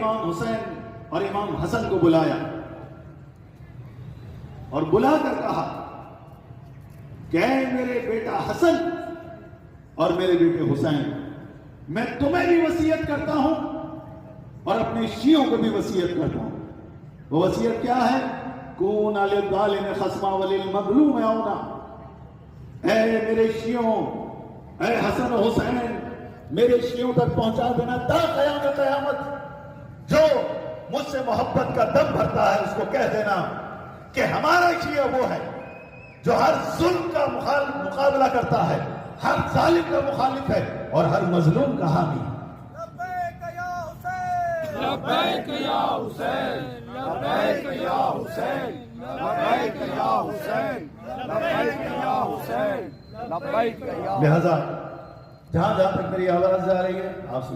امام حسین اور امام حسن کو بلایا اور بلا کر کہا کہ اے میرے بیٹا حسن اور میرے بیٹے حسین، میں تمہیں بھی وصیت کرتا ہوں اور اپنے شیعوں کو بھی وصیت کرتا ہوں۔ وہ وصیت کیا ہے؟ کون للظالم خصما وللمظلوم عونا۔ اے میرے شیعوں، اے حسن و حسین، میرے شیعوں تک پہنچا دینا تا قیام قیامت۔ جو مجھ سے محبت کا دم بھرتا ہے اس کو کہہ دینا کہ ہمارا شیعہ وہ ہے جو ہر ظلم کا مقابلہ کرتا ہے، ہر ظالم کا مخالف ہے اور ہر مظلوم کا حامی۔ لبیک یا حسین، لبیک یا حسین، لبیک یا حسین، لبیک یا حسین، لبیک یا حسین۔ لہذا جہاں تک میری آواز جا رہی ہے آپ سے